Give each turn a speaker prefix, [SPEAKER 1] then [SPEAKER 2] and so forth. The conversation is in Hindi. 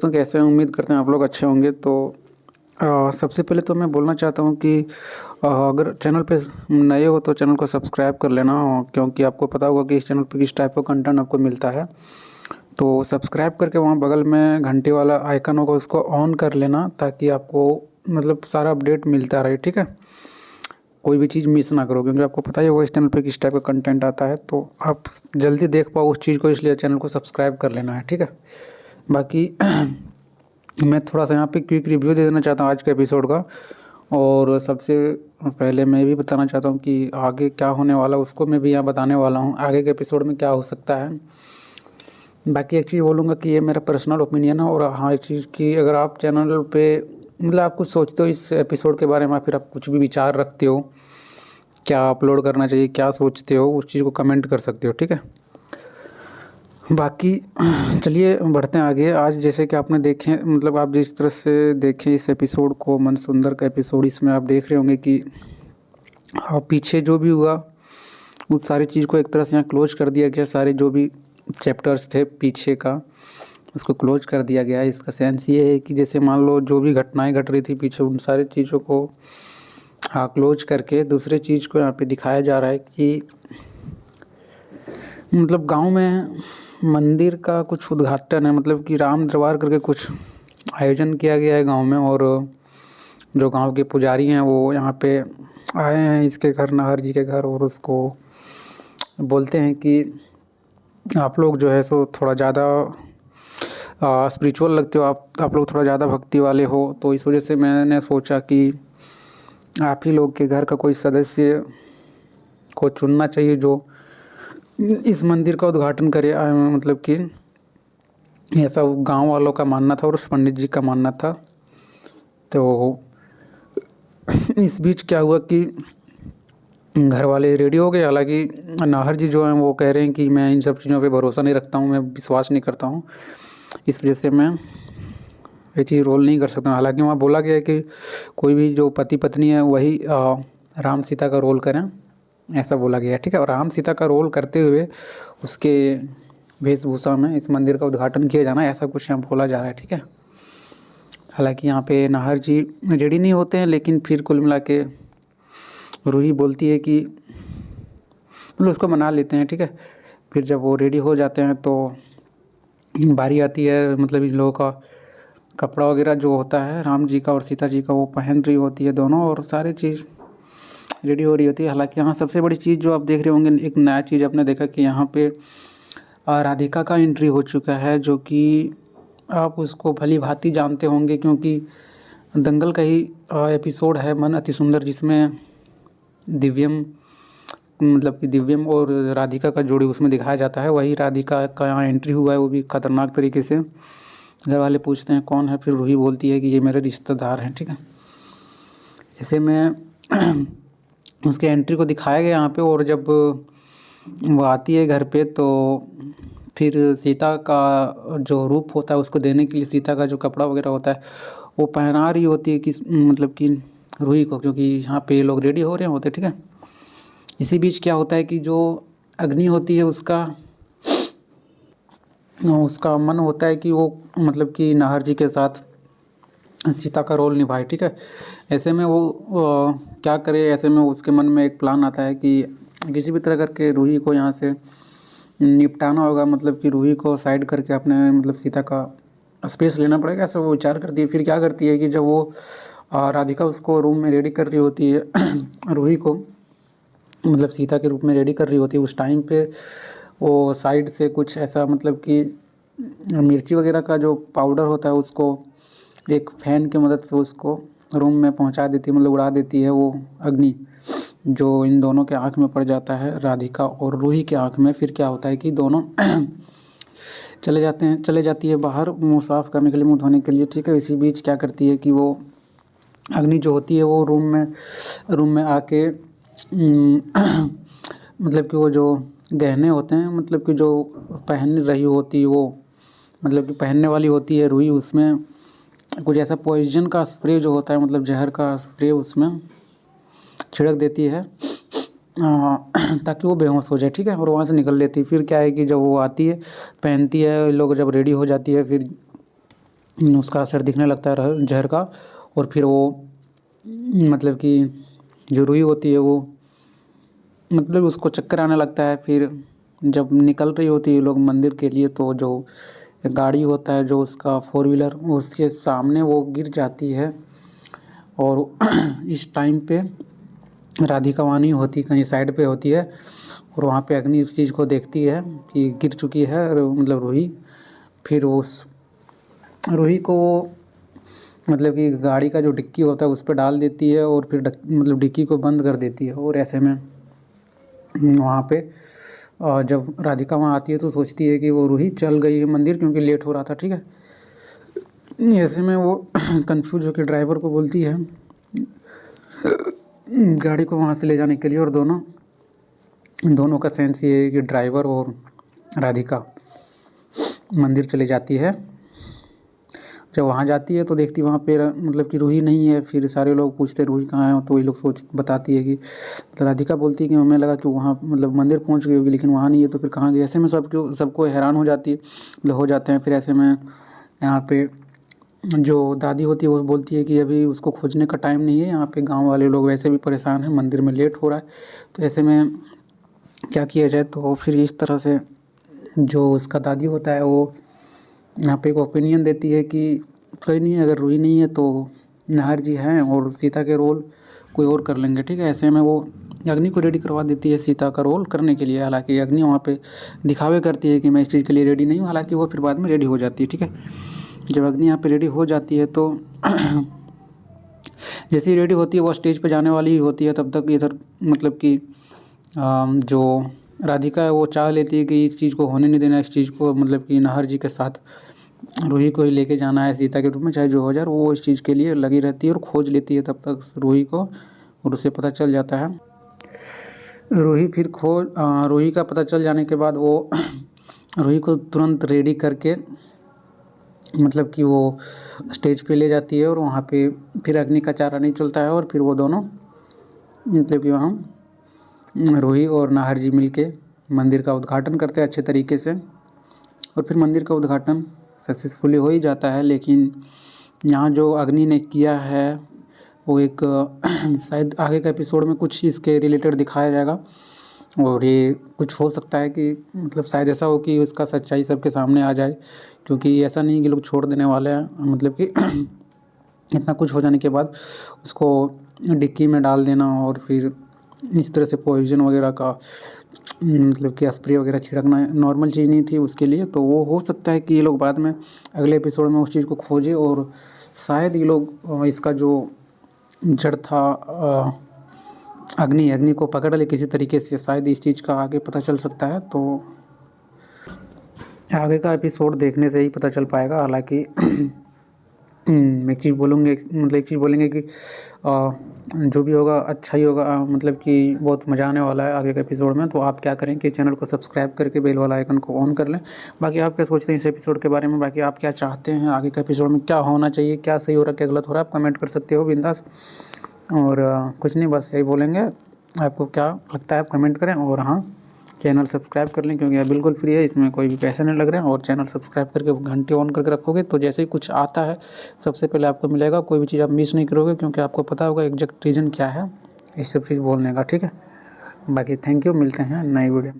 [SPEAKER 1] तो कैसे हैं? उम्मीद करते हैं आप लोग अच्छे होंगे। तो सबसे पहले तो मैं बोलना चाहता हूँ कि अगर चैनल पे नए हो तो चैनल को सब्सक्राइब कर लेना, क्योंकि आपको पता होगा कि इस चैनल पे किस टाइप का कंटेंट आपको मिलता है। तो सब्सक्राइब करके वहाँ बगल में घंटे वाला आइकन होगा, उसको ऑन कर लेना ताकि आपको मतलब सारा अपडेट मिलता रहे। ठीक है, कोई भी चीज़ मिस ना करो, क्योंकि आपको पता ही होगा इस चैनल पे किस टाइप का कंटेंट आता है, तो आप जल्दी देख पाओ उस चीज़ को, इसलिए चैनल को सब्सक्राइब कर लेना है। ठीक है, बाकी मैं थोड़ा-सा यहाँ पे क्विक रिव्यू दे देना चाहता हूँ आज के एपिसोड का। और सबसे पहले मैं भी बताना चाहता हूँ कि आगे क्या होने वाला है, उसको मैं भी यहाँ बताने वाला हूँ, आगे के एपिसोड में क्या हो सकता है। बाकी एक चीज़ बोलूँगा कि ये मेरा पर्सनल ओपिनियन है। और हाँ, एक चीज़ कि अगर आप चैनल पे मतलब आप कुछ सोचते हो इस एपिसोड के बारे में, फिर आप कुछ भी विचार रखते हो, क्या अपलोड करना चाहिए, क्या सोचते हो, उस चीज़ को कमेंट कर सकते हो। ठीक है, बाकी चलिए बढ़ते हैं आगे। आज जैसे कि आपने देखे मतलब आप जिस तरह से देखें इस एपिसोड को, मन सुंदर का एपिसोड, इसमें आप देख रहे होंगे कि पीछे जो भी हुआ उस सारी चीज़ को एक तरह से यहाँ क्लोज कर दिया गया। सारे जो भी चैप्टर्स थे पीछे का, उसको क्लोज कर दिया गया है। इसका सेंस ये है कि जैसे मान लो जो भी घटनाएं घट रही थी पीछे, उन सारी चीज़ों को क्लोज करके दूसरे चीज़ को यहाँ पे दिखाया जा रहा है कि मतलब गांव में मंदिर का कुछ उद्घाटन है, मतलब कि राम दरबार करके कुछ आयोजन किया गया है गांव में। और जो गांव के पुजारी हैं वो यहाँ पे आए हैं इसके घर, नाहर जी के घर, और उसको बोलते हैं कि आप लोग जो है सो थोड़ा ज़्यादा स्पिरिचुअल लगते हो, आप लोग थोड़ा ज़्यादा भक्ति वाले हो। तो इस वजह से मैंने सोचा कि आप ही लोग के घर का कोई सदस्य को चुनना चाहिए जो इस मंदिर का उद्घाटन करे। मतलब कि ऐसा गांव वालों का मानना था और उस पंडित जी का मानना था। तो इस बीच क्या हुआ कि घर वाले रेडी हो गए। हालांकि नाहर जी जो हैं वो कह रहे हैं कि मैं इन सब चीज़ों पे भरोसा नहीं रखता हूँ, मैं विश्वास नहीं करता हूँ, इस वजह से मैं ये चीज़ रोल नहीं कर सकता हूँ। हालांकि वहाँ बोला गया है कि कोई भी जो पति पत्नी है वही राम सीता का रोल करें, ऐसा बोला गया है। ठीक है, और राम सीता का रोल करते हुए उसके वेशभूषा में इस मंदिर का उद्घाटन किया जाना, ऐसा कुछ यहाँ बोला जा रहा है। ठीक है, हालांकि यहाँ पे नाहर जी रेडी नहीं होते हैं, लेकिन फिर कुल मिला के रूही बोलती है कि मतलब उसको मना लेते हैं। ठीक है, फिर जब वो रेडी हो जाते हैं तो बारी आती है मतलब इन लोगों का कपड़ा वगैरह जो होता है राम जी का और सीता जी का, वो पहन रही होती है दोनों, और सारी चीज़ रेडी हो रही होती है। हालांकि यहाँ सबसे बड़ी चीज़ जो आप देख रहे होंगे, एक नया चीज़ आपने देखा कि यहाँ पे राधिका का एंट्री हो चुका है, जो कि आप उसको भली भांति जानते होंगे क्योंकि दंगल का ही एपिसोड है मन अति सुंदर, जिसमें दिव्यम मतलब कि दिव्यम और राधिका का जोड़ी उसमें दिखाया जाता है। वही राधिका का यहाँ एंट्री हुआ है, वो भी खतरनाक तरीके से। घर वाले पूछते हैं कौन है, फिर रूही बोलती है कि ये मेरे रिश्तेदार हैं। ठीक है, ऐसे में उसके एंट्री को दिखाया गया यहाँ पे। और जब वो आती है घर पे तो फिर सीता का जो रूप होता है उसको देने के लिए सीता का जो कपड़ा वगैरह होता है वो पहना रही होती है कि मतलब कि रूही को, क्योंकि यहाँ पे लोग रेडी हो रहे होते हैं। ठीक है, इसी बीच क्या होता है कि जो अग्नि होती है उसका उसका मन होता है कि वो मतलब कि नाहर जी के साथ सीता का रोल निभाए। ठीक है, ऐसे में वो क्या करे, ऐसे में उसके मन में एक प्लान आता है कि किसी भी तरह करके रूही को यहाँ से निपटाना होगा, मतलब कि रूही को साइड करके अपने मतलब सीता का स्पेस लेना पड़ेगा, ऐसा वो विचार करती है। फिर क्या करती है कि जब वो राधिका उसको रूम में रेडी कर रही होती है रूही को मतलब सीता के रूप में रेडी कर रही होती है, उस टाइम पे वो साइड से कुछ ऐसा मतलब कि मिर्ची वगैरह का जो पाउडर होता है उसको एक फ़ैन की मदद से उसको रूम में पहुंचा देती है, मतलब उड़ा देती है वो अग्नि, जो इन दोनों के आँख में पड़ जाता है, राधिका और रूही के आँख में। फिर क्या होता है कि दोनों चले जाती है बाहर मुँह साफ़ करने के लिए, मुँह धोने के लिए। ठीक है, इसी बीच क्या करती है कि वो अग्नि जो होती है वो रूम में आके मतलब कि वो जो गहने होते हैं मतलब कि जो पहन रही होती है वो मतलब कि पहनने वाली होती है रूही, उसमें कुछ ऐसा पॉइजन का स्प्रे जो होता है मतलब जहर का स्प्रे उसमें छिड़क देती है ताकि वो बेहोश हो जाए। ठीक है, और वहाँ से निकल लेती है। फिर क्या है कि जब वो आती है पहनती है, लोग जब रेडी हो जाती है, फिर उसका असर दिखने लगता है जहर का। और फिर वो मतलब कि जो रुई होती है वो मतलब उसको चक्कर आने लगता है। फिर जब निकल रही होती है लोग मंदिर के लिए, तो जो गाड़ी होता है जो उसका फोर व्हीलर, उसके सामने वो गिर जाती है। और इस टाइम पे राधिका वहाँ नहीं होती, कहीं साइड पे होती है। और वहाँ पे अग्नि उस चीज़ को देखती है कि गिर चुकी है मतलब रूही। फिर उस रूही को मतलब कि गाड़ी का जो डिक्की होता है उस पर डाल देती है और फिर मतलब डिक्की को बंद कर देती है। और ऐसे में वहाँ पे जब राधिका वहाँ आती है तो सोचती है कि वो रूही चल गई है मंदिर, क्योंकि लेट हो रहा था, ठीक है। ऐसे में वो कंफ्यूज होकर ड्राइवर को बोलती है गाड़ी को वहाँ से ले जाने के लिए। और दोनों का सेंस ये है कि ड्राइवर और राधिका मंदिर चले जाती है। जब वहाँ जाती है तो देखती वहाँ पे मतलब कि रूही नहीं है। फिर सारे लोग पूछते रूही कहाँ है, तो वही लोग बताती है कि तो राधिका बोलती है कि हमें लगा कि वहाँ मतलब मंदिर पहुँच गई होगी, लेकिन वहाँ नहीं है, तो फिर कहाँ गई। ऐसे में सबको हैरान हो जाती है, मतलब हो जाते हैं। फिर ऐसे में यहाँ पे जो दादी होती है वो बोलती है कि अभी उसको खोजने का टाइम नहीं है, यहाँ पे गाँव वाले लोग वैसे भी परेशान हैं, मंदिर में लेट हो रहा है। तो ऐसे में क्या किया जाए। तो फिर इस तरह से जो उसका दादी होता है वो यहाँ पे एक ओपिनियन देती है कि कोई नहीं, अगर रूही नहीं है तो नाहर जी हैं और सीता के रोल कोई और कर लेंगे, ठीक है। ऐसे में वो अग्नि को रेडी करवा देती है सीता का रोल करने के लिए। हालांकि अग्नि वहाँ पे दिखावे करती है कि मैं इस चीज़ के लिए रेडी नहीं हूँ, हालांकि वो फिर बाद में रेडी हो जाती है, ठीक है। जब अग्नि यहाँ पे रेडी हो जाती है तो जैसे ही रेडी होती है वो स्टेज पे जाने वाली ही होती है, तब तक इधर मतलब कि जो राधिका है वो चाह लेती है कि इस चीज़ को होने नहीं देना, इस चीज़ को मतलब कि नाहर जी के साथ रूही को ही लेके जाना है सीता के रूप में, चाहे जो हो जाए। वो इस चीज़ के लिए लगी रहती है और खोज लेती है तब तक रूही को, और उसे पता चल जाता है। रूही का पता चल जाने के बाद वो रूही को तुरंत रेडी करके मतलब कि वो स्टेज पे ले जाती है। और वहाँ पे फिर अग्नि का चारा नहीं चलता है, और फिर वो दोनों मतलब कि वहाँ रूही और नाहर जी मिलके मंदिर का उद्घाटन करते हैं अच्छे तरीके से। और फिर मंदिर का उद्घाटन सक्सेसफुली हो ही जाता है। लेकिन यहाँ जो अग्नि ने किया है वो एक शायद आगे का एपिसोड में कुछ इसके रिलेटेड दिखाया जाएगा। और ये कुछ हो सकता है कि मतलब शायद ऐसा हो कि उसका सच्चाई सबके सामने आ जाए, क्योंकि ऐसा नहीं कि लोग छोड़ देने वाले हैं। मतलब कि इतना कुछ हो जाने के बाद उसको डिक्की में डाल देना और फिर इस तरह से पॉइजन वगैरह का मतलब कि स्प्रे वगैरह छिड़कना नॉर्मल चीज़ नहीं थी उसके लिए। तो वो हो सकता है कि ये लोग बाद में अगले एपिसोड में उस चीज़ को खोजें, और शायद ये लोग इसका जो जड़ था अग्नि को पकड़ ले किसी तरीके से, शायद इस चीज़ का आगे पता चल सकता है। तो आगे का एपिसोड देखने से ही पता चल पाएगा। हालांकि एक चीज़ बोलेंगे कि जो भी होगा अच्छा ही होगा, मतलब कि बहुत मज़ा आने वाला है आगे के एपिसोड में। तो आप क्या करें कि चैनल को सब्सक्राइब करके बेल वाला आइकन को ऑन कर लें। बाकी आप क्या सोचते हैं इस एपिसोड के बारे में, बाकी आप क्या चाहते हैं आगे के एपिसोड में क्या होना चाहिए, क्या सही हो रहा है क्या गलत हो रहा है, आप कमेंट कर सकते हो बिंदास। और कुछ नहीं, बस यही बोलेंगे। आपको क्या लगता है आप कमेंट करें, और हाँ चैनल सब्सक्राइब कर लें, क्योंकि यह बिल्कुल फ्री है, इसमें कोई भी पैसे नहीं लग रहे हैं। और चैनल सब्सक्राइब करके घंटी ऑन करके रखोगे तो जैसे ही कुछ आता है सबसे पहले आपको मिलेगा, कोई भी चीज़ आप मिस नहीं करोगे, क्योंकि आपको पता होगा एग्जैक्ट रीज़न क्या है इस सब चीज़ बोलने का, ठीक है। बाकी थैंक यू, मिलते हैं नई वीडियो।